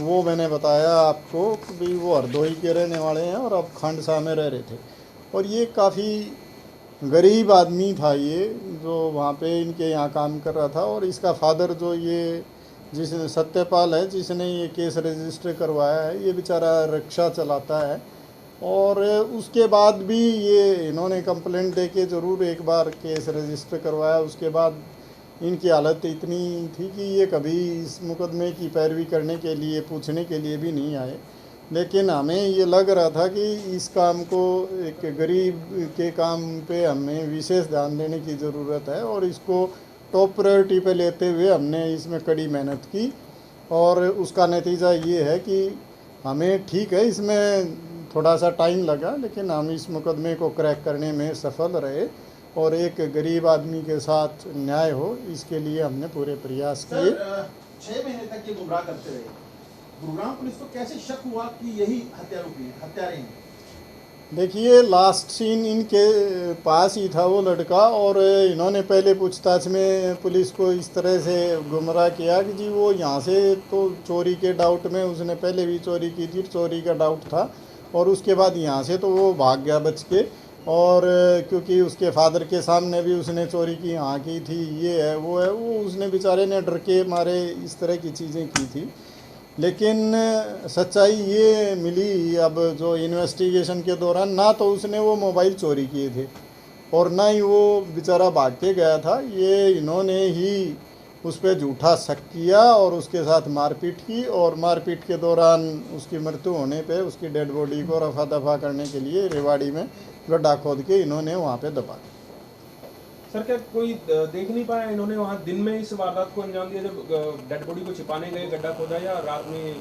वो मैंने बताया आपको कि भाई वो हरदोई के रहने वाले हैं और अब खांडसा में रह रहे थे। और ये काफ़ी गरीब आदमी था ये, जो वहाँ पे इनके यहाँ काम कर रहा था। और इसका फादर जो ये जिसने सत्यपाल है, जिसने ये केस रजिस्टर करवाया है, ये बेचारा रिक्शा चलाता है। और उसके बाद भी ये इन्होंने कंप्लेंट दे के ज़रूर एक बार केस रजिस्टर करवाया। उसके बाद इनकी हालत इतनी थी कि ये कभी इस मुकदमे की पैरवी करने के लिए, पूछने के लिए भी नहीं आए। लेकिन हमें ये लग रहा था कि इस काम को, एक गरीब के काम पे हमें विशेष ध्यान देने की ज़रूरत है, और इसको टॉप प्रायोरिटी पे लेते हुए हमने इसमें कड़ी मेहनत की। और उसका नतीजा ये है कि हमें, ठीक है, इसमें थोड़ा सा टाइम लगा, लेकिन हम इस मुकदमे को क्रैक करने में सफल रहे और एक गरीब आदमी के साथ न्याय हो, इसके लिए हमने पूरे प्रयास किए। सर, 6 महीने तक ये गुमराह करते रहे। गुरुग्राम पुलिस को कैसे शक हुआ कि यही हत्यारे हैं? देखिए, लास्ट सीन इनके पास ही था वो लड़का, और इन्होंने पहले पूछताछ में पुलिस को इस तरह से गुमराह किया कि जी वो यहाँ से तो चोरी के डाउट में, उसने पहले भी चोरी की थी, चोरी का डाउट था, और उसके बाद यहाँ से तो वो भाग गया बच के। और क्योंकि उसके फादर के सामने भी उसने चोरी की, यहाँ की थी, ये है वो है, वो उसने बेचारे ने डर के मारे इस तरह की चीज़ें की थी। लेकिन सच्चाई ये मिली अब जो इन्वेस्टिगेशन के दौरान, ना तो उसने वो मोबाइल चोरी किए थे और ना ही वो बेचारा भाग के गया था। ये इन्होंने ही उस पर झूठा शक किया और उसके साथ मारपीट की, और मारपीट के दौरान उसकी मृत्यु होने पे उसकी डेड बॉडी को रफा दफा करने के लिए रेवाड़ी में गड्ढा खोद के इन्होंने वहाँ पे दबा दिया। सर, क्या कोई देख नहीं पाया इन्होंने वहाँ दिन में इस वारदात को अंजाम दिया जब डेड बॉडी को छिपाने गए गड्ढा खोदा, या रात में?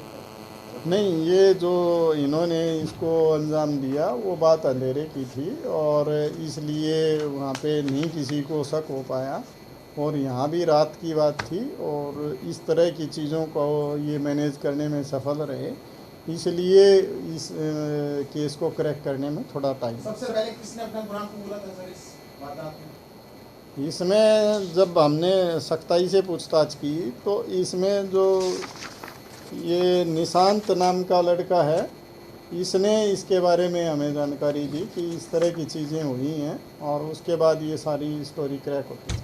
नहीं, ये जो इन्होंने इसको अंजाम दिया वो बात अंधेरे की थी, और इसलिए वहाँ पे नहीं किसी को शक हो पाया। और यहाँ भी रात की बात थी, और इस तरह की चीज़ों को ये मैनेज करने में सफल रहे, इसलिए इस केस को क्रैक करने में थोड़ा टाइम। सबसे पहले किसने अपना गुनाह कबूला था सर इस वारदात में? इसमें जब हमने सख्ताई से पूछताछ की तो इसमें जो ये निशांत नाम का लड़का है, इसने इसके बारे में हमें जानकारी दी कि इस तरह की चीज़ें हुई हैं, और उसके बाद ये सारी स्टोरी क्रैक होती है।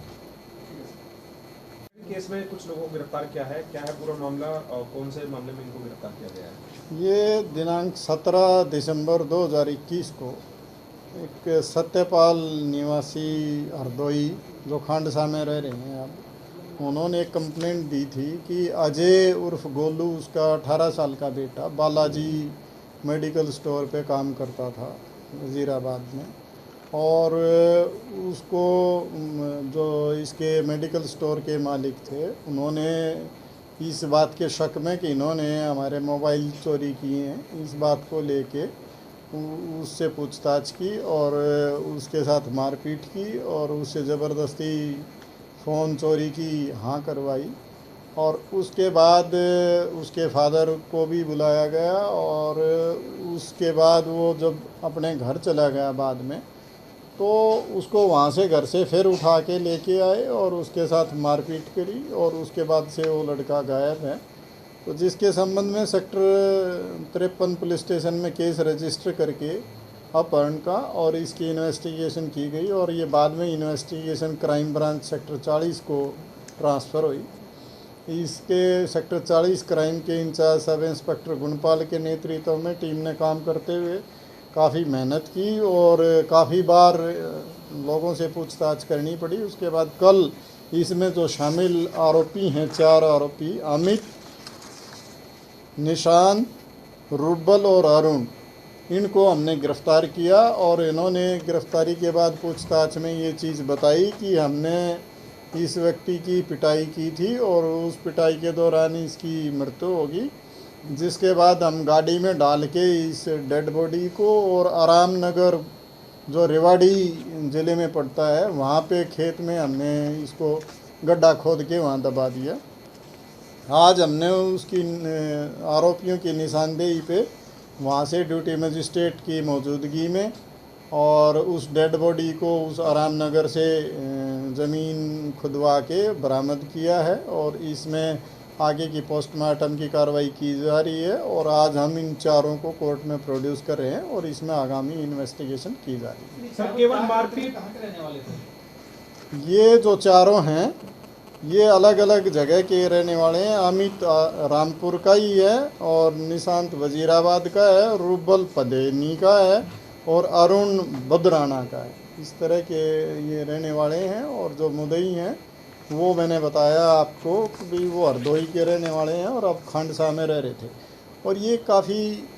केस में कुछ लोगों को गिरफ्तार किया है, क्या है पूरा मामला और कौन से मामले में इनको गिरफ्तार किया गया है? ये दिनांक 17 दिसंबर 2021 को एक सत्यपाल निवासी हरदोई, जो खांडसा में रह रहे हैं अब, उन्होंने एक कंप्लेंट दी थी कि अजय उर्फ गोलू, उसका 18 साल का बेटा, बालाजी मेडिकल स्टोर पे काम करता था वज़ीराबाद में। और उसको जो इसके मेडिकल स्टोर के मालिक थे, उन्होंने इस बात के शक में कि इन्होंने हमारे मोबाइल चोरी किए हैं, इस बात को लेके उससे पूछताछ की और उसके साथ मारपीट की और उससे ज़बरदस्ती फ़ोन चोरी की हाँ करवाई। और उसके बाद उसके फादर को भी बुलाया गया, और उसके बाद वो जब अपने घर चला गया बाद में, तो उसको वहाँ से घर से फिर उठा के लेके आए और उसके साथ मारपीट करी, और उसके बाद से वो लड़का गायब है। तो जिसके संबंध में सेक्टर 53 पुलिस स्टेशन में केस रजिस्टर करके अपहरण का और इसकी इन्वेस्टिगेशन की गई, और ये बाद में इन्वेस्टिगेशन क्राइम ब्रांच सेक्टर 40 को ट्रांसफ़र हुई। इसके सेक्टर 40 क्राइम के इंचार्ज सब इंस्पेक्टर गुणपाल के नेतृत्व में टीम ने काम करते हुए काफ़ी मेहनत की, और काफ़ी बार लोगों से पूछताछ करनी पड़ी। उसके बाद कल इसमें जो शामिल आरोपी हैं, 4 आरोपी, अमित, निशांत, रुबल और अरुण, इनको हमने गिरफ़्तार किया। और इन्होंने गिरफ़्तारी के बाद पूछताछ में ये चीज़ बताई कि हमने इस व्यक्ति की पिटाई की थी और उस पिटाई के दौरान इसकी मृत्यु होगी, जिसके बाद हम गाड़ी में डाल के इस डेड बॉडी को और आराम नगर, जो रेवाड़ी ज़िले में पड़ता है, वहाँ पे खेत में हमने इसको गड्ढा खोद के वहाँ दबा दिया। आज हमने उसकी आरोपियों की निशानदेही पे वहाँ से ड्यूटी मजिस्ट्रेट की मौजूदगी में और उस डेड बॉडी को उस आराम नगर से ज़मीन खुदवा के बरामद किया है, और इसमें आगे की पोस्टमार्टम की कार्रवाई की जा रही है और आज हम इन चारों को कोर्ट में प्रोड्यूस कर रहे हैं और इसमें आगामी इन्वेस्टिगेशन की जा रही है। सर केवल मारपीट, कहाँ के रहने वाले थे? ये जो चारों हैं ये अलग अलग जगह के रहने वाले हैं। अमित रामपुर का ही है और निशांत वजीराबाद का है, रूबल पदेनी का है और अरुण बदराना का है। इस तरह के ये रहने वाले हैं और जो मुद्दई हैं वो मैंने बताया आपको कि भी वो हरदोई के रहने वाले हैं और अब खंडसा में रह रहे थे और ये काफ़ी